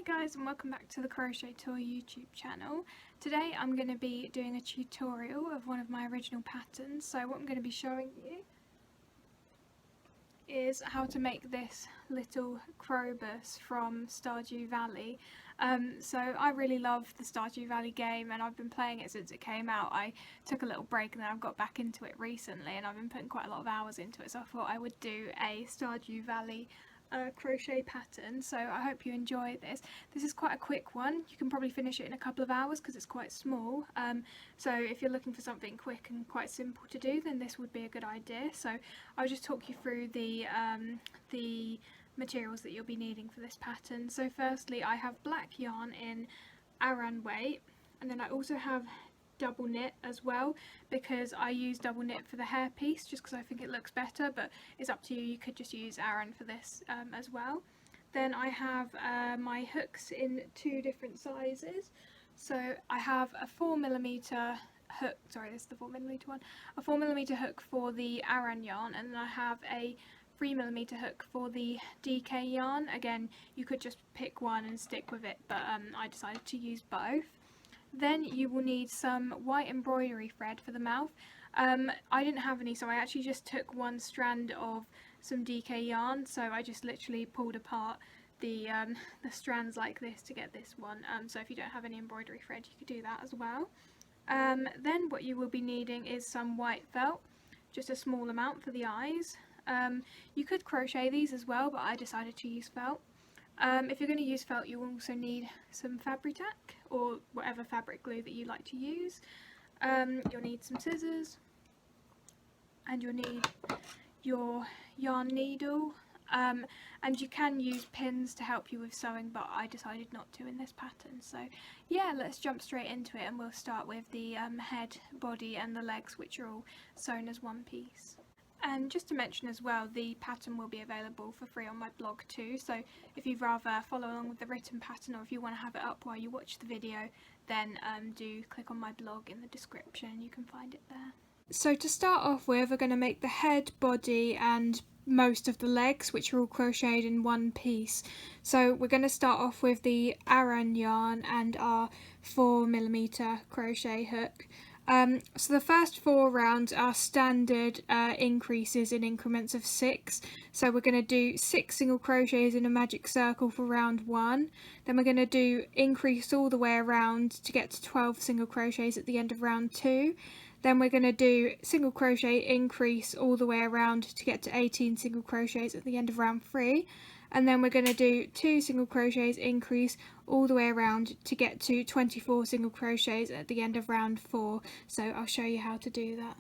Hi guys, and welcome back to the Crochet Tour YouTube channel. Today I'm going to be doing a tutorial of one of my original patterns. So what I'm going to be showing you is how to make this little Krobus from Stardew Valley. So I really love the Stardew Valley game and I've been playing it since it came out. I took a little break and then I've got back into it recently and I've been putting quite a lot of hours into it, so I thought I would do a Stardew Valley crochet pattern. So I hope you enjoy this. This is quite a quick one. You can probably finish it in a couple of hours because it's quite small. So if you're looking for something quick and quite simple to do, then this would be a good idea. So I'll just talk you through the materials that you'll be needing for this pattern. So firstly, I have black yarn in Aran weight, and then I also have double knit as well, because I use double knit for the hair piece just because I think it looks better, but it's up to you. You could just use Aran for this as well. Then I have my hooks in two different sizes. So I have a 4mm hook, sorry, this is the 4mm one, a 4mm hook for the Aran yarn, and then I have a 3mm hook for the DK yarn. Again, you could just pick one and stick with it, but I decided to use both. Then you will need some white embroidery thread for the mouth. I didn't have any, so I actually just took one strand of some DK yarn, so I just literally pulled apart the strands like this to get this one. So if you don't have any embroidery thread, you could do that as well. Then what you will be needing is some white felt, just a small amount for the eyes. You could crochet these as well, but I decided to use felt. If you're going to use felt, you will also need some Fabri-Tac or whatever fabric glue that you like to use. You'll need some scissors, and you'll need your yarn needle, and you can use pins to help you with sewing, but I decided not to in this pattern. So yeah, let's jump straight into it, and we'll start with the head, body and the legs, which are all sewn as one piece. And just to mention as well, the pattern will be available for free on my blog too, so if you'd rather follow along with the written pattern, or if you want to have it up while you watch the video, then do click on my blog in the description, you can find it there. So to start off with, we're going to make the head, body and most of the legs, which are all crocheted in one piece. So we're going to start off with the Aran yarn and our 4mm crochet hook. So the first 4 rounds are standard increases in increments of 6. So we're going to do 6 single crochets in a magic circle for round 1. Then we're going to do increase all the way around to get to 12 single crochets at the end of round 2. Then we're going to do single crochet increase all the way around to get to 18 single crochets at the end of round 3. And then we're going to do 2 single crochets increase all the way around to get to 24 single crochets at the end of round 4. So I'll show you how to do that.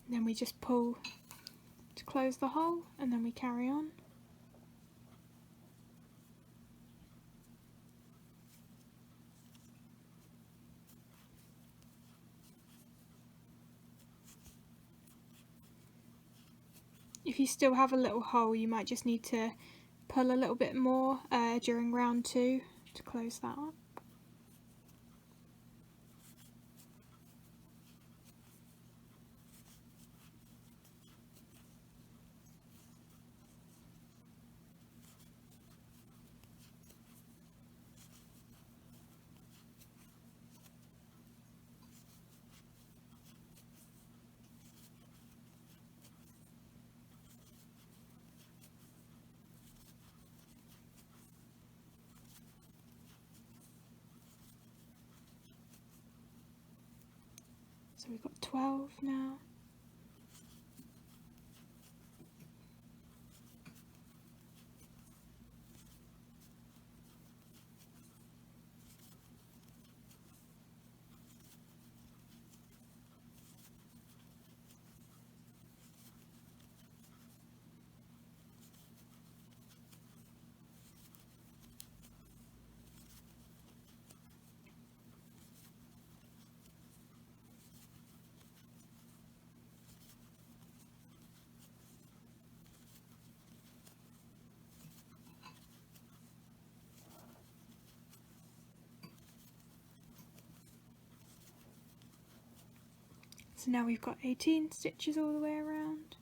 Then we just pull to close the hole, and then we carry on. If you still have a little hole, you might just need to pull a little bit more during round 2 to close that up. So we've got 12 now. So now we've got 18 stitches all the way around.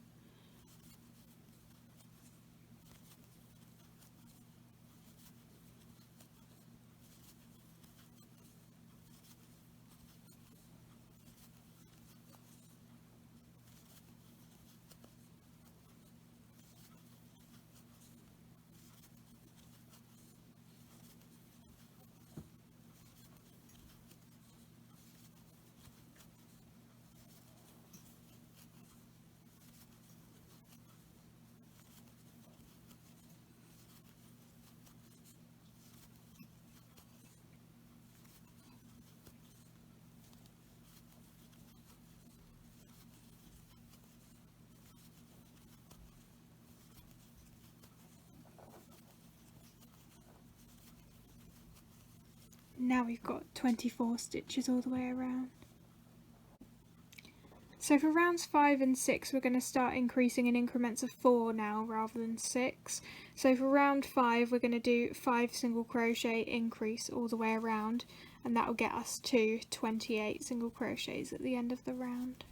Now we've got 24 stitches all the way around. So for rounds 5 and 6 we're going to start increasing in increments of 4 now rather than 6. So for round 5 we're going to do 5 single crochet increase all the way around, and that will get us to 28 single crochets at the end of the round.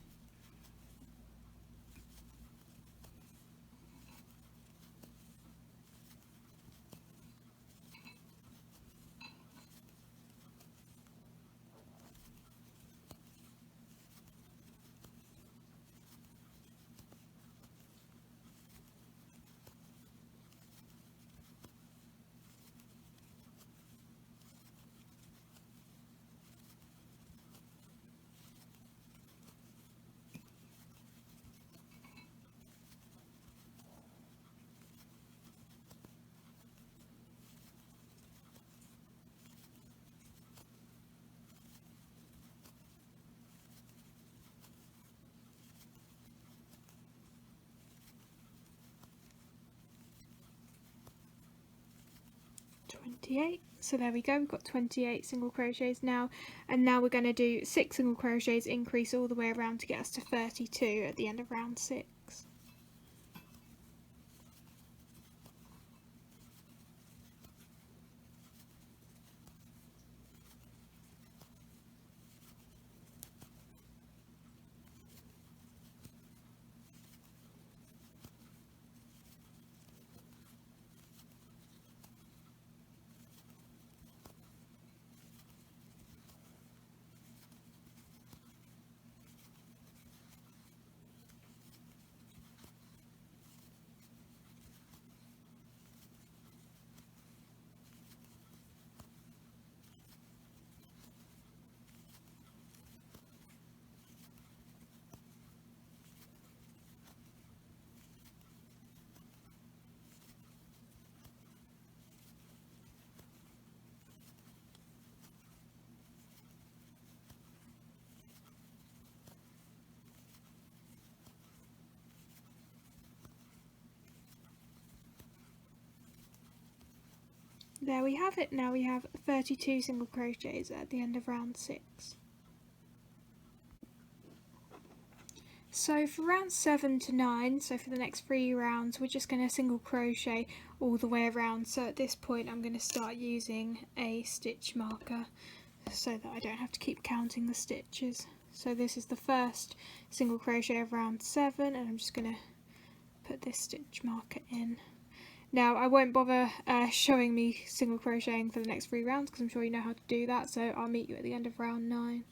So there we go, we've got 28 single crochets now, and now we're going to do 6 single crochets increase all the way around to get us to 32 at the end of round 6. There we have it. Now we have 32 single crochets at the end of round 6. So for rounds 7 to 9, so for the next 3 rounds, we're just going to single crochet all the way around. So at this point I'm going to start using a stitch marker so that I don't have to keep counting the stitches. So this is the first single crochet of round 7, and I'm just going to put this stitch marker in. Now I won't bother showing me single crocheting for the next 3 rounds because I'm sure you know how to do that, so I'll meet you at the end of round 9.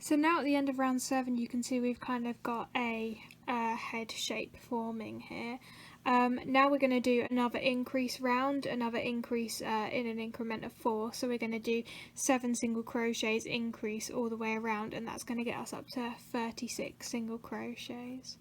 So now at the end of round 7 you can see we've kind of got a head shape forming here. Now we're going to do another increase round, another increase in an increment of 4, so we're going to do 7 single crochets increase all the way around, and that's going to get us up to 36 single crochets.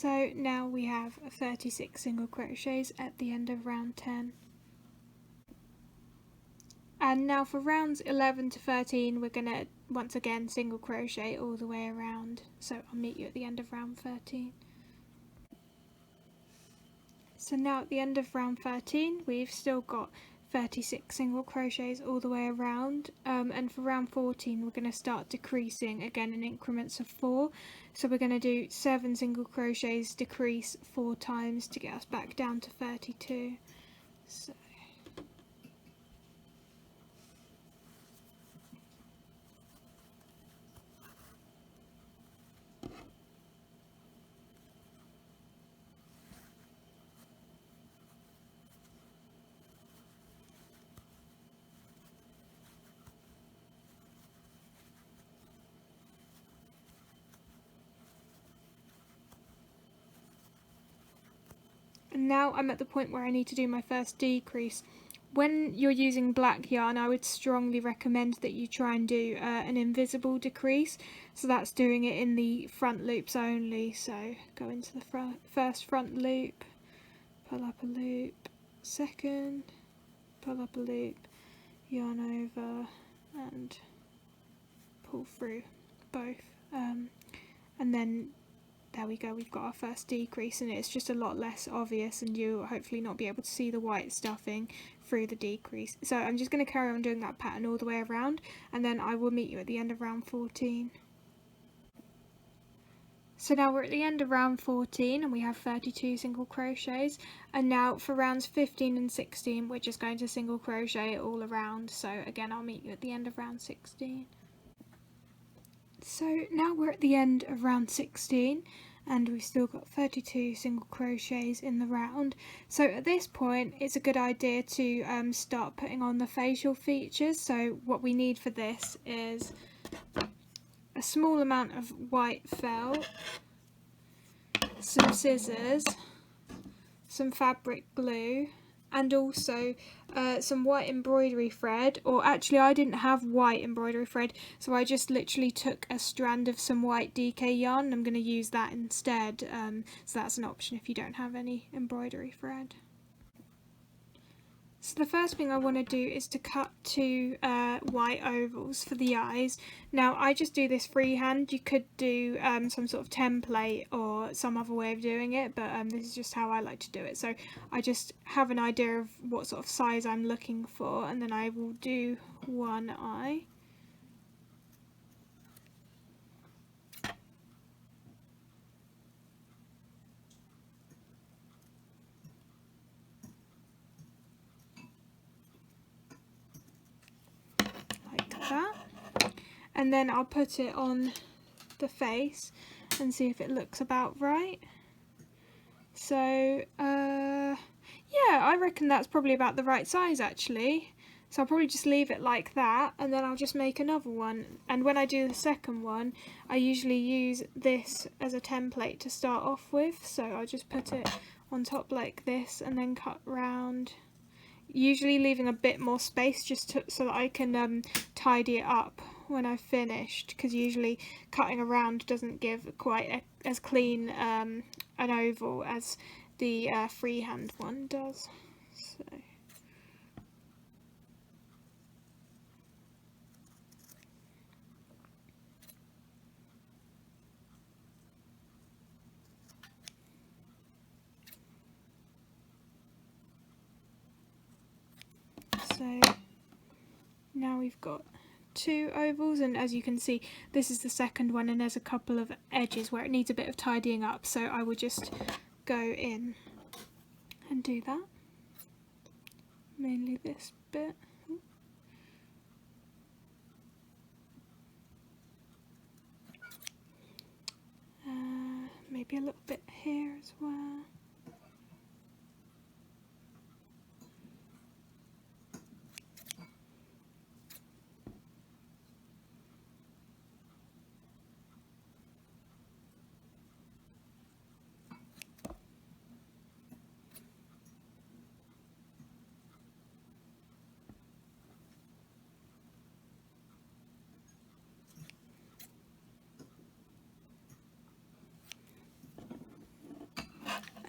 So now we have 36 single crochets at the end of round 10. And now for rounds 11 to 13 we're going to once again single crochet all the way around, so I'll meet you at the end of round 13. So now at the end of round 13 we've still got 36 single crochets all the way around, and for round 14 we're going to start decreasing again in increments of 4. So we're going to do 7 single crochets, decrease 4 times to get us back down to 32. So and now I'm at the point where I need to do my first decrease. When you're using black yarn, I would strongly recommend that you try and do an invisible decrease. So that's doing it in the front loops only. So go into the first front loop, pull up a loop, second, pull up a loop, yarn over and pull through both. And then there we go, we've got our first decrease, and it's just a lot less obvious, and you'll hopefully not be able to see the white stuffing through the decrease. So I'm just going to carry on doing that pattern all the way around, and then I will meet you at the end of round 14. So now we're at the end of round 14 and we have 32 single crochets, and now for rounds 15 and 16 we're just going to single crochet all around. So again, I'll meet you at the end of round 16. So now we're at the end of round 16 and we've still got 32 single crochets in the round. So at this point it's a good idea to start putting on the facial features. So what we need for this is a small amount of white felt, some scissors, some fabric glue, and also some white embroidery thread. Or actually I didn't have white embroidery thread, so I just literally took a strand of some white DK yarn and I'm going to use that instead, so that's an option if you don't have any embroidery thread. So the first thing I want to do is to cut 2 white ovals for the eyes. Now I just do this freehand. You could do some sort of template or some other way of doing it, but this is just how I like to do it. So I just have an idea of what sort of size I'm looking for, and then I will do one eye. That, and then I'll put it on the face and see if it looks about right. So yeah, I reckon that's probably about the right size actually, so I'll probably just leave it like that, and then I'll just make another one. And when I do the second one I usually use this as a template to start off with, so I'll just put it on top like this and then cut round, usually leaving a bit more space just so that I can tidy it up when I've finished, because usually cutting around doesn't give quite as clean an oval as the freehand one does. So now we've got 2 ovals, and as you can see this is the second one, and there's a couple of edges where it needs a bit of tidying up, so I will just go in and do that, mainly this bit. Maybe a little bit here as well.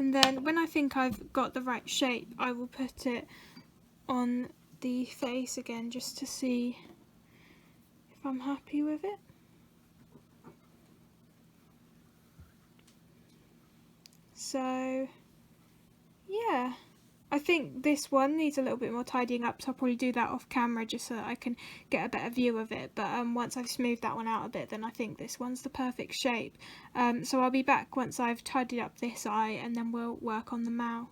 And then when I think I've got the right shape, I will put it on the face again just to see if I'm happy with it. So yeah, I think this one needs a little bit more tidying up, so I'll probably do that off camera just so that I can get a better view of it. But once I've smoothed that one out a bit, then I think this one's the perfect shape. So I'll be back once I've tidied up this eye, and then we'll work on the mouth.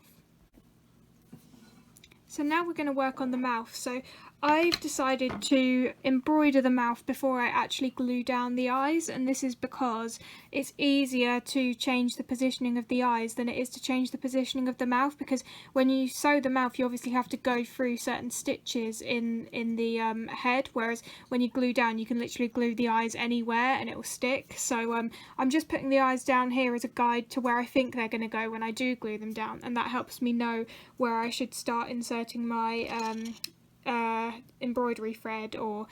So now we're going to work on the mouth. So I've decided to embroider the mouth before I actually glue down the eyes, and this is because it's easier to change the positioning of the eyes than it is to change the positioning of the mouth, because when you sew the mouth you obviously have to go through certain stitches in the head, whereas when you glue down you can literally glue the eyes anywhere and it will stick. So I'm just putting the eyes down here as a guide to where I think they're going to go when I do glue them down, and that helps me know where I should start inserting my embroidery thread or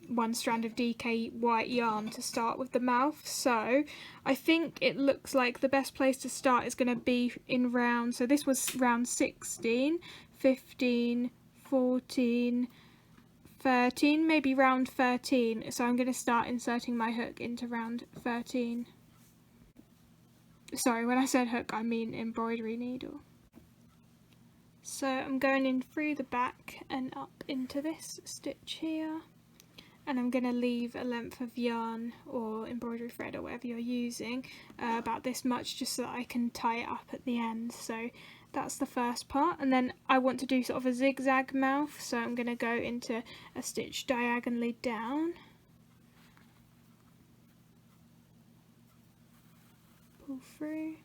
one strand of DK white yarn to start with the mouth. So I think it looks like the best place to start is going to be in round, so this was round 16, 15, 14, 13, maybe round 13. So I'm going to start inserting my hook into round 13. Sorry, when I said hook I mean embroidery needle. So I'm going in through the back and up into this stitch here, and I'm going to leave a length of yarn or embroidery thread or whatever you're using, about this much, just so that I can tie it up at the end. So that's the first part, and then I want to do sort of a zigzag mouth, so I'm going to go into a stitch diagonally down, pull through,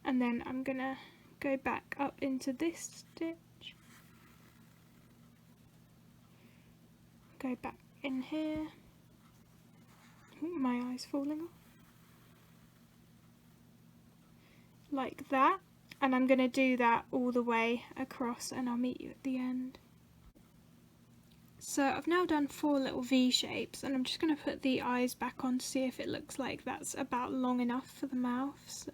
and then I'm going to go back up into this stitch, go back in here. Ooh, my eye's falling off. Like that, and I'm going to do that all the way across, and I'll meet you at the end. So I've now done 4 little V shapes, and I'm just going to put the eyes back on to see if it looks like that's about long enough for the mouth. So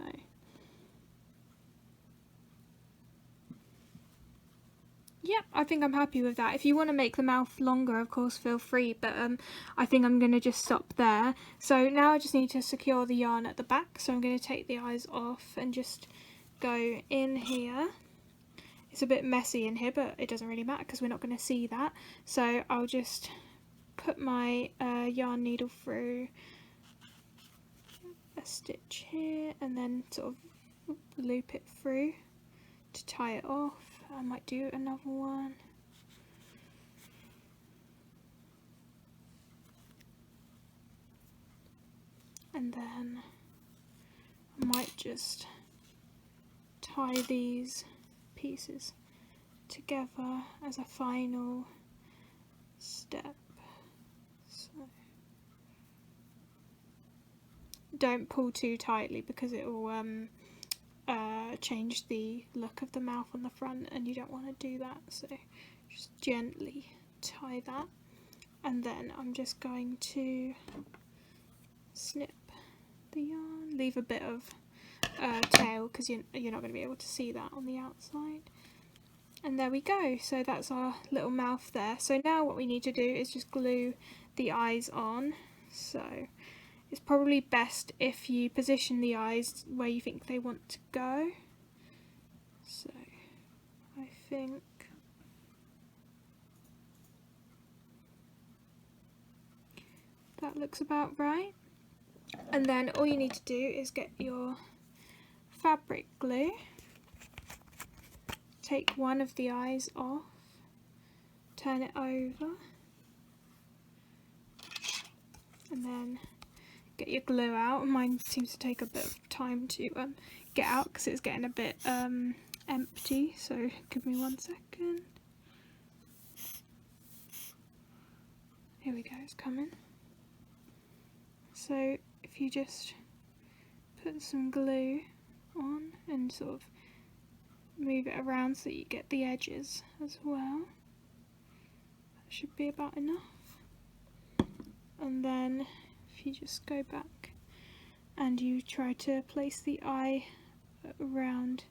yeah, I think I'm happy with that. If you want to make the mouth longer, of course, feel free, but I think I'm going to just stop there. So now I just need to secure the yarn at the back, so I'm going to take the eyes off and just go in here. It's a bit messy in here, but it doesn't really matter because we're not going to see that. So I'll just put my yarn needle through a stitch here and then sort of loop it through to tie it off. I might do another one. And then I might just tie these pieces together as a final step. So don't pull too tightly because it will change the look of the mouth on the front, and you don't want to do that, so just gently tie that, and then I'm just going to snip the yarn, leave a bit of tail because you're not going to be able to see that on the outside, and there we go. So that's our little mouth there. So now what we need to do is just glue the eyes on. So it's probably best if you position the eyes where you think they want to go. So I think that looks about right. And then all you need to do is get your fabric glue, take one of the eyes off, turn it over, and then get your glue out. Mine seems to take a bit of time to get out because it's getting a bit empty, so give me 1 second. Here we go, it's coming. So if you just put some glue on and sort of move it around so that you get the edges as well, that should be about enough. And then if you just go back and you try to place the eye around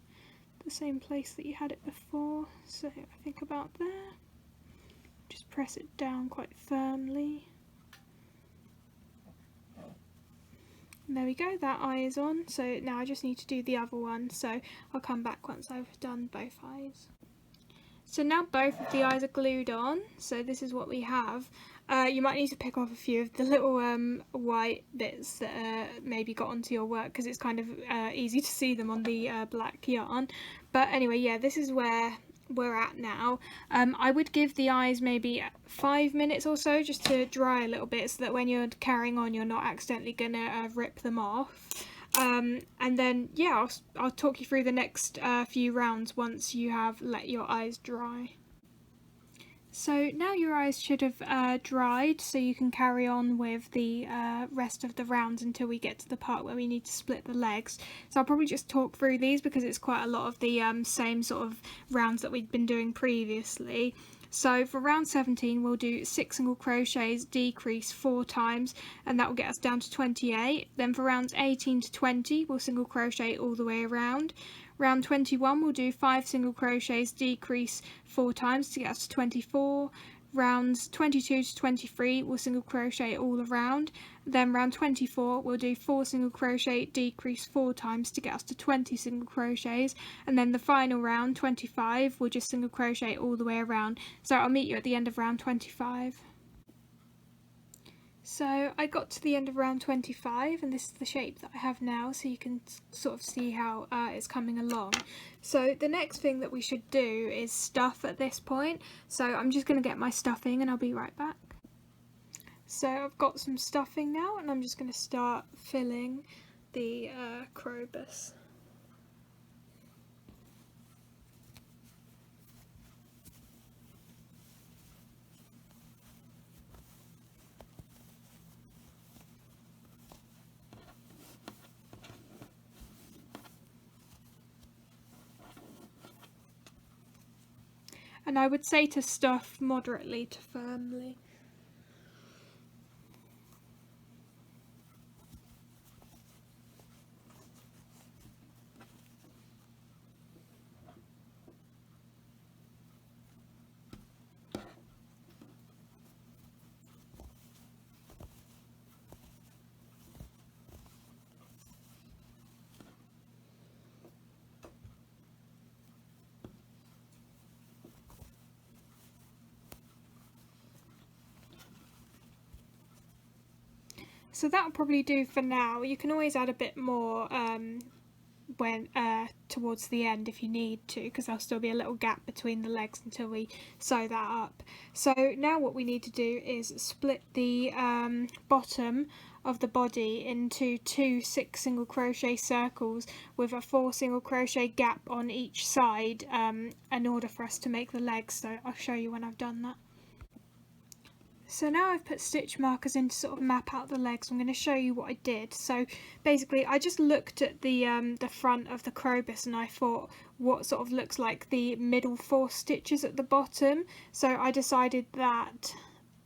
the same place that you had it before. So I think about there. Just press it down quite firmly. And there we go, that eye is on. So now I just need to do the other one, so I'll come back once I've done both eyes. So now both of the eyes are glued on, so this is what we have. You might need to pick off a few of the little white bits that maybe got onto your work, because it's kind of easy to see them on the black yarn. But anyway, yeah, this is where we're at now. I would give the eyes maybe 5 minutes or so just to dry a little bit, so that when you're carrying on you're not accidentally gonna rip them off. And then yeah, I'll talk you through the next few rounds once you have let your eyes dry. So now your eyes should have dried, so you can carry on with the rest of the rounds until we get to the part where we need to split the legs. So I'll probably just talk through these because it's quite a lot of the same sort of rounds that we've been doing previously. So for round 17 we'll do 6 single crochets, decrease 4 times, and that will get us down to 28. Then for rounds 18 to 20 we'll single crochet all the way around. Round 21 we'll do 5 single crochets, decrease 4 times to get us to 24. Rounds 22 to 23 we'll single crochet all around. Then round 24 we'll do 4 single crochet, decrease 4 times to get us to 20 single crochets, and then the final round 25 we'll just single crochet all the way around. So I'll meet you at the end of round 25. So I got to the end of round 25, and this is the shape that I have now, so you can sort of see how it's coming along. So the next thing that we should do is stuff at this point, so I'm just going to get my stuffing and I'll be right back. So I've got some stuffing now, and I'm just going to start filling the Krobus. And I would say to stuff moderately to firmly. So that'll probably do for now. You can always add a bit more when towards the end if you need to, because there'll still be a little gap between the legs until we sew that up. So now what we need to do is split the bottom of the body into 2 6 single crochet circles with a 4 single crochet gap on each side in order for us to make the legs. So I'll show you when I've done that. So now I've put stitch markers in to sort of map out the legs. I'm going to show you what I did. So basically I just looked at the front of the Krobus and I thought what sort of looks like the middle 4 stitches at the bottom. So I decided that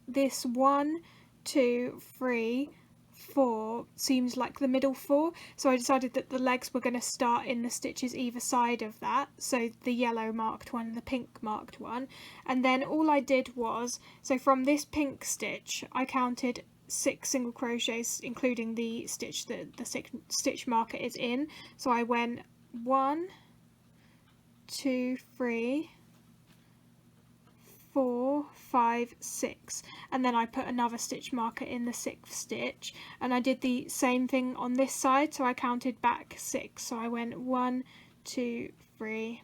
this 1, 2, 3, 4 seems like the middle 4, so I decided that the legs were going to start in the stitches either side of that, so the yellow marked one and the pink marked one. And then all I did was, so from this pink stitch I counted 6 single crochets, including the stitch that the stitch marker is in. So I went 1, 2, 3, 4, 5, 6, and then I put another stitch marker in the 6th stitch, and I did the same thing on this side, so I counted back 6. So I went 1, 2, 3,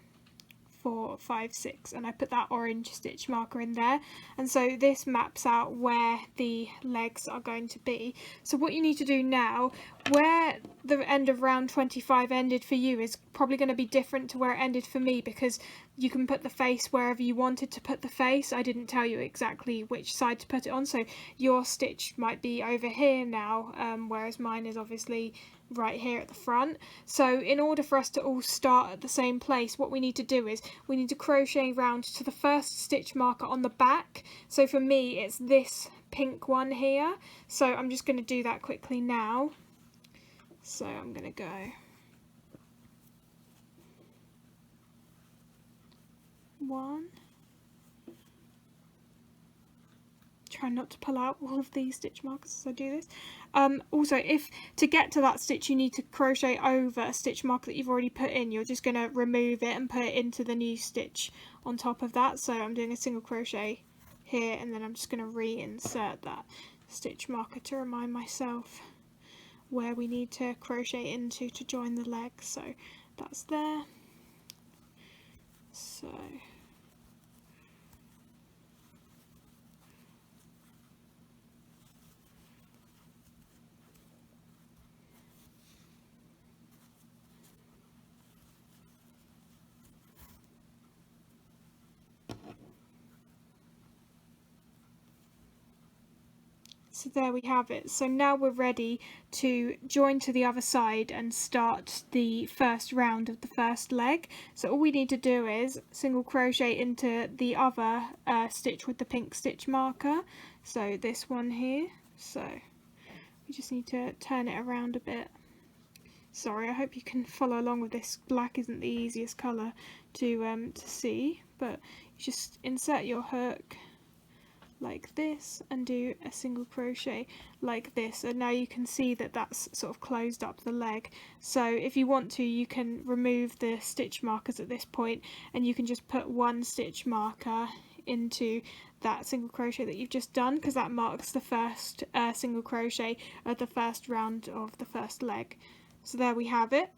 4, 5, 6, and I put that orange stitch marker in there, and so this maps out where the legs are going to be. So what you need to do now, where the end of round 25 ended for you is probably going to be different to where it ended for me, because you can put the face wherever you wanted to put the face. I didn't tell you exactly which side to put it on, so your stitch might be over here now, whereas mine is obviously right here at the front. So in order for us to all start at the same place, what we need to do is we need to crochet round to the first stitch marker on the back. So for me it's this pink one here, so I'm just going to do that quickly now. So I'm going to go 1. Try not to pull out all of these stitch markers as I do this. Also, if to get to that stitch you need to crochet over a stitch marker that you've already put in, you're just going to remove it and put it into the new stitch on top of that. So I'm doing a single crochet here, and then I'm just going to reinsert that stitch marker to remind myself where we need to crochet into to join the leg. So that's there. So So there we have it. So now we're ready to join to the other side and start the first round of the first leg. So all we need to do is single crochet into the other stitch with the pink stitch marker. So this one here. So we just need to turn it around a bit. Sorry, I hope you can follow along with this. Black isn't the easiest colour to see, but you just insert your hook like this and do a single crochet like this, and now you can see that that's sort of closed up the leg. So if you want to, you can remove the stitch markers at this point, and you can just put one stitch marker into that single crochet that you've just done, because that marks the first single crochet of the first round of the first leg. So there we have it.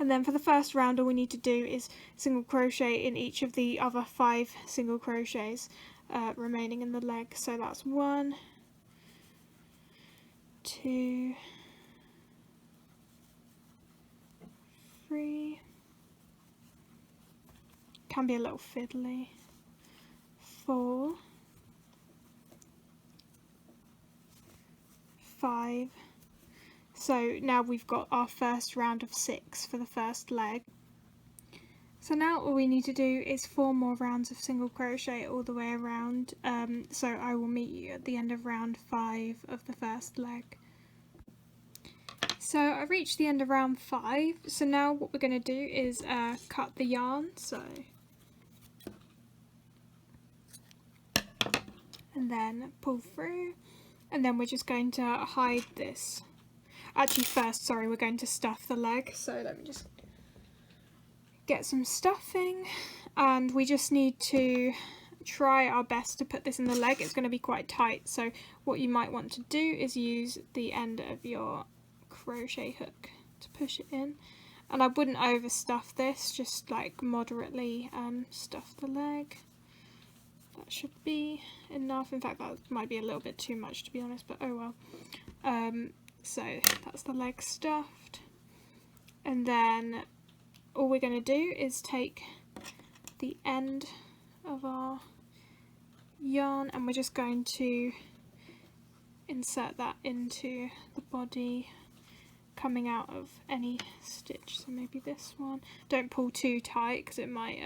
And then for the first round, all we need to do is single crochet in each of the other 5 single crochets remaining in the leg. So that's 1, 2, 3, can be a little fiddly, 4, 5. So now we've got our first round of 6 for the first leg. So now all we need to do is 4 more rounds of single crochet all the way around, so I will meet you at the end of round 5 of the first leg. So I've reached the end of round 5, so now what we're going to do is cut the yarn, and then pull through, and then we're just going to hide this. Actually first, sorry, we're going to stuff the leg, so let me just get some stuffing, and we just need to try our best to put this in the leg. It's going to be quite tight, so what you might want to do is use the end of your crochet hook to push it in, and I wouldn't overstuff this, just like moderately stuff the leg. That should be enough. In fact, that might be a little bit too much, to be honest, but oh well. So that's the leg stuffed, and then all we're going to do is take the end of our yarn and we're just going to insert that into the body, coming out of any stitch. So maybe this one. Don't pull too tight because it might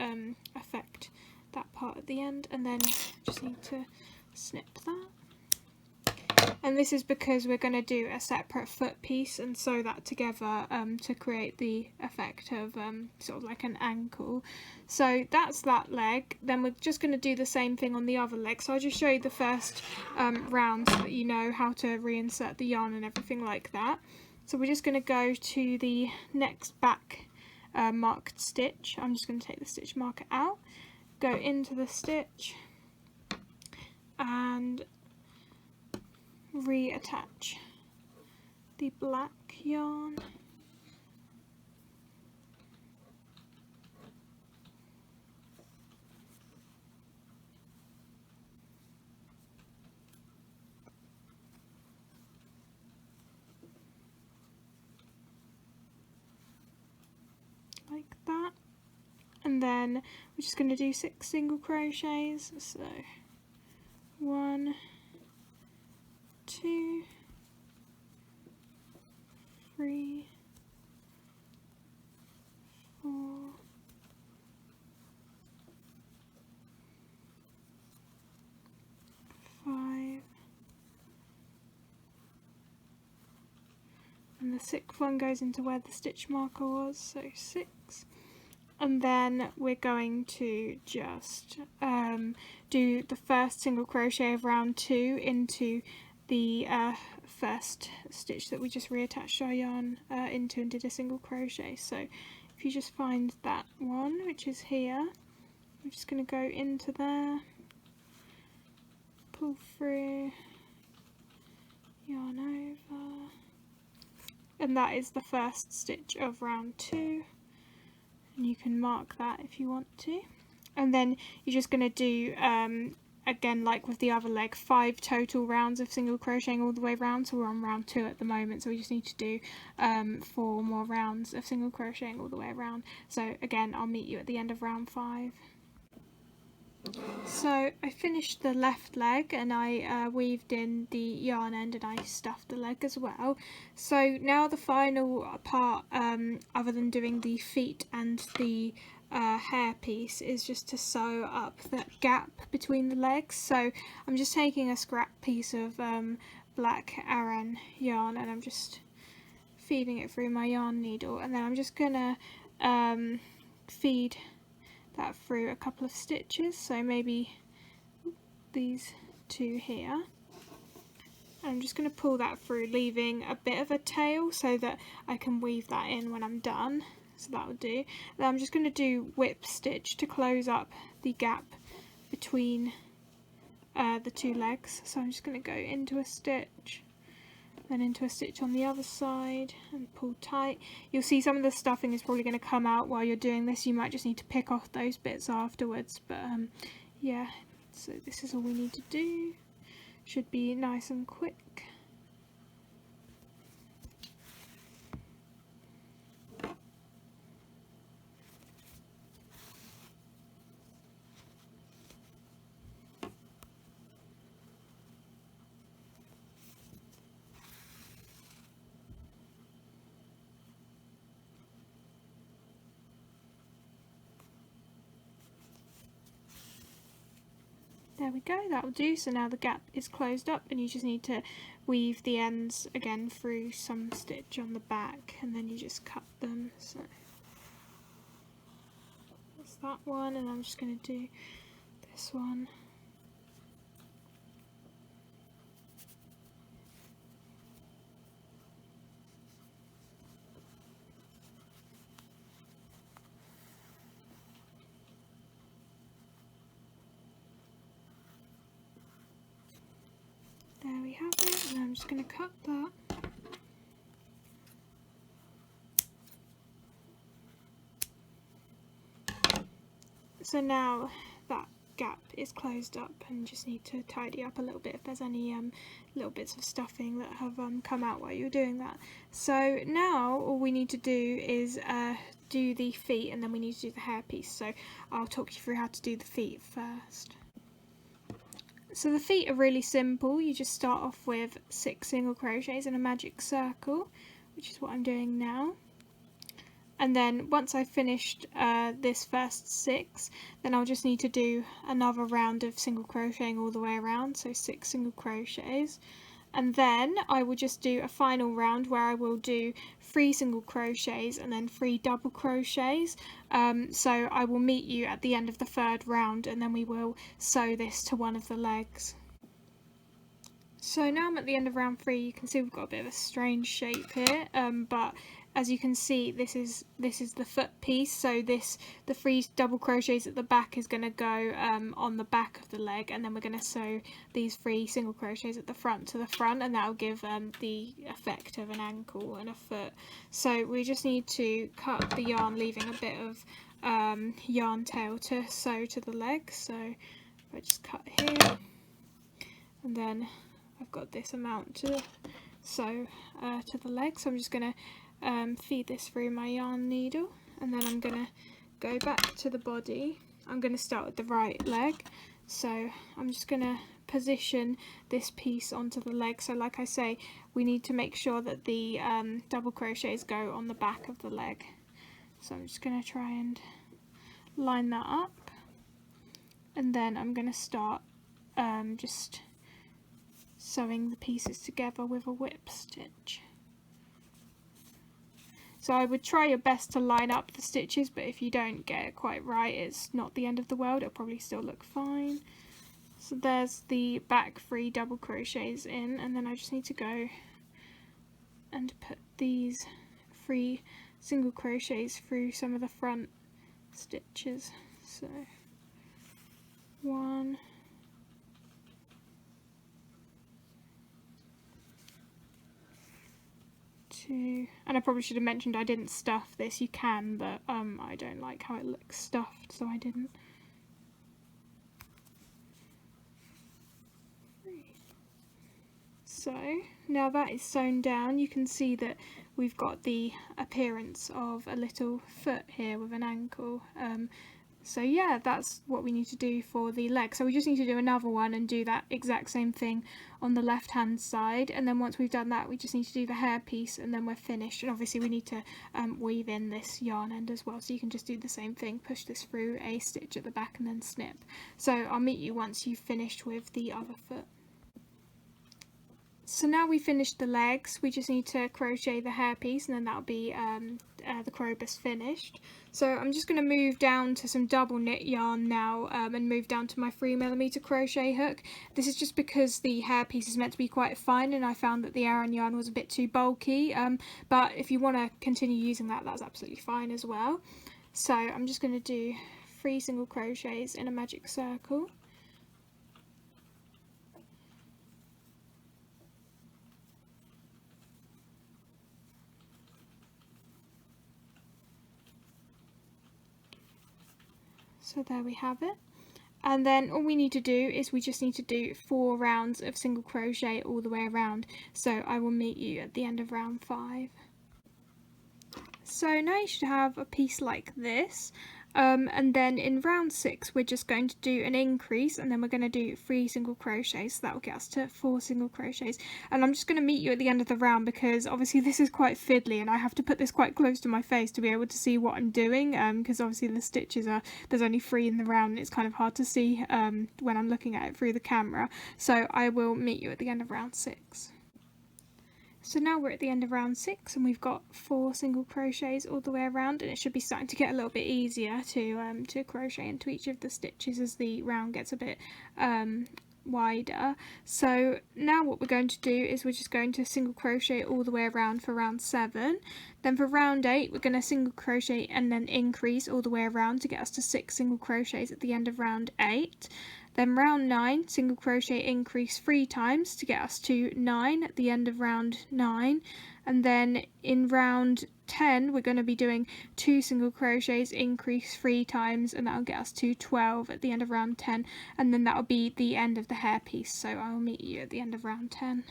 affect that part at the end, and then just need to snip that. And this is because we're going to do a separate foot piece and sew that together to create the effect of sort of like an ankle. So that's that leg. Then we're just going to do the same thing on the other leg. So I'll just show you the first round so that you know how to reinsert the yarn and everything like that. So we're just going to go to the next back marked stitch. I'm just going to take the stitch marker out, go into the stitch and reattach the black yarn. Like that. And then we're just going to do 6 single crochets. So 1, 2, 3, 4, 5, and the 6th one goes into where the stitch marker was, so 6. And then we're going to just do the first single crochet of round 2 into the first stitch that we just reattached our yarn into and did a single crochet. So if you just find that one, which is here, I'm just going to go into there, pull through, yarn over, and that is the first stitch of round 2, and you can mark that if you want to. And then you're just going to do again, like with the other leg, 5 total rounds of single crocheting all the way around. So we're on round 2 at the moment, so we just need to do 4 more rounds of single crocheting all the way around. So again, I'll meet you at the end of round 5. So I finished the left leg and I weaved in the yarn end and I stuffed the leg as well. So now the final part, other than doing the feet and the hair piece, is just to sew up that gap between the legs. So I'm just taking a scrap piece of black Aran yarn and I'm just feeding it through my yarn needle, and then I'm just gonna feed that through a couple of stitches, so maybe these 2 here. I'm just going to pull that through, leaving a bit of a tail so that I can weave that in when I'm done. So that will do. Then I'm just going to do whip stitch to close up the gap between the 2 legs. So I'm just going to go into a stitch, then into a stitch on the other side and pull tight. You'll see some of the stuffing is probably going to come out while you're doing this. You might just need to pick off those bits afterwards, but yeah, so this is all we need to do. Should be nice and quick. There we go, that will do. So now the gap is closed up and you just need to weave the ends again through some stitch on the back and then you just cut them. So that's that one, and I'm just going to do this one. There we have it, and I'm just going to cut that. So now that gap is closed up and you just need to tidy up a little bit if there's any little bits of stuffing that have come out while you're doing that. So now all we need to do is do the feet, and then we need to do the hair piece. So I'll talk you through how to do the feet first. So the feet are really simple. You just start off with 6 single crochets in a magic circle, which is what I'm doing now. And then once I've finished this first 6, then I'll just need to do another round of single crocheting all the way around, so 6 single crochets. And then I will just do a final round where I will do 3 single crochets and then 3 double crochets. So I will meet you at the end of the 3rd round and then we will sew this to one of the legs. So now I'm at the end of round 3. You can see we've got a bit of a strange shape here, but as you can see, this is the foot piece. So the 3 double crochets at the back is going to go on the back of the leg, and then we're going to sew these 3 single crochets at the front to the front, and that will give the effect of an ankle and a foot. So we just need to cut the yarn, leaving a bit of yarn tail to sew to the leg. So I just cut here, and then I've got this amount to sew to the leg. So I'm just going to feed this through my yarn needle, and then I'm going to go back to the body. I'm going to start with the right leg, so I'm just going to position this piece onto the leg. So like I say, we need to make sure that the double crochets go on the back of the leg. So I'm just going to try and line that up, and then I'm going to start just sewing the pieces together with a whip stitch. So I would try your best to line up the stitches, but if you don't get it quite right, it's not the end of the world, it'll probably still look fine. So there's the back 3 double crochets in, and then I just need to go and put these 3 single crochets through some of the front stitches. So 1, 2, and I probably should have mentioned I didn't stuff this. You can, but I don't like how it looks stuffed, so I didn't. 3. So now that is sewn down, you can see that we've got the appearance of a little foot here with an ankle. So yeah, that's what we need to do for the leg. So we just need to do another one and do that exact same thing on the left hand side, and then once we've done that we just need to do the hair piece and then we're finished. And obviously we need to weave in this yarn end as well, so you can just do the same thing, push this through a stitch at the back and then snip. So I'll meet you once you've finished with the other foot. So now we finished the legs, we just need to crochet the hair piece and then that'll be the Krobus finished. So I'm just going to move down to some double knit yarn now and move down to my 3mm crochet hook. This is just because the hair piece is meant to be quite fine and I found that the Aran yarn was a bit too bulky, but if you want to continue using that, that's absolutely fine as well. So I'm just going to do 3 single crochets in a magic circle. So there we have it, and then all we need to do is we just need to do 4 rounds of single crochet all the way around. So I will meet you at the end of round 5. So now you should have a piece like this, and then in round 6 we're just going to do an increase and then we're going to do 3 single crochets, so that will get us to 4 single crochets. And I'm just going to meet you at the end of the round because obviously this is quite fiddly and I have to put this quite close to my face to be able to see what I'm doing, because obviously the stitches are, there's only 3 in the round and it's kind of hard to see when I'm looking at it through the camera. So I will meet you at the end of round 6. So now we're at the end of round 6 and we've got 4 single crochets all the way around, and it should be starting to get a little bit easier to crochet into each of the stitches as the round gets a bit wider. So now what we're going to do is we're just going to single crochet all the way around for round 7. Then for round 8 we're going to single crochet and then increase all the way around to get us to 6 single crochets at the end of round 8. Then round 9, single crochet increase 3 times to get us to 9 at the end of round 9. And then in round 10 we're going to be doing 2 single crochets, increase 3 times, and that'll get us to 12 at the end of round 10. And then that'll be the end of the hair piece, so I'll meet you at the end of round 10.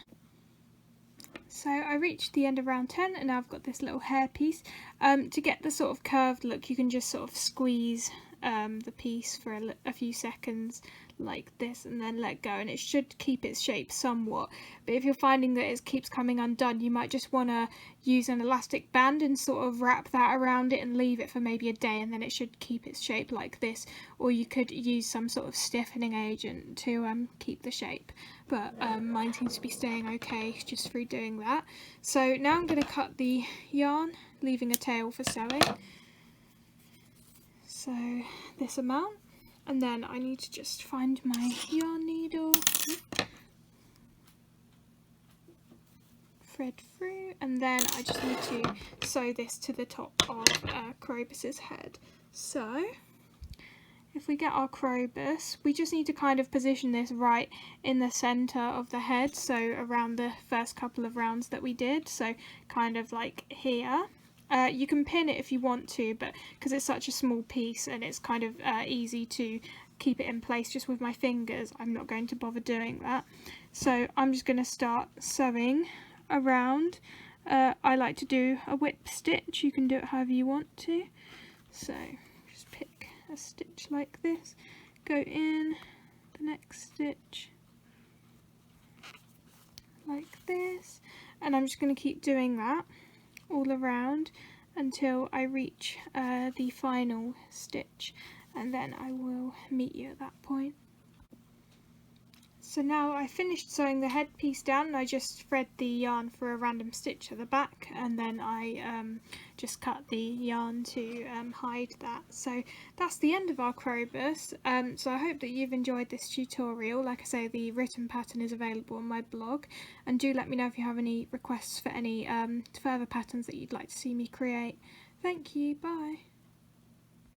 So I reached the end of round 10 and now I've got this little hair piece. To get the sort of curved look you can just sort of squeeze the piece for a few seconds like this and then let go, and it should keep its shape somewhat. But if you're finding that it keeps coming undone, you might just want to use an elastic band and sort of wrap that around it and leave it for maybe a day, and then it should keep its shape like this. Or you could use some sort of stiffening agent to keep the shape, but mine seems to be staying okay just through doing that. So now I'm going to cut the yarn, leaving a tail for sewing, so this amount. And then I need to just find my yarn needle, thread through, and then I just need to sew this to the top of Krobus's head. So if we get our Krobus, we just need to kind of position this right in the centre of the head, so around the first couple of rounds that we did, so kind of like here. You can pin it if you want to, but because it's such a small piece and it's kind of easy to keep it in place just with my fingers, I'm not going to bother doing that. So I'm just going to start sewing around. I like to do a whip stitch, you can do it however you want to. So just pick a stitch like this, go in the next stitch like this, and I'm just going to keep doing that all around until I reach the final stitch, and then I will meet you at that point. So now I finished sewing the headpiece down, and I just thread the yarn for a random stitch at the back, and then I just cut the yarn to hide that. So that's the end of our Krobus. So I hope that you've enjoyed this tutorial. Like I say, the written pattern is available on my blog, and do let me know if you have any requests for any further patterns that you'd like to see me create. Thank you, bye.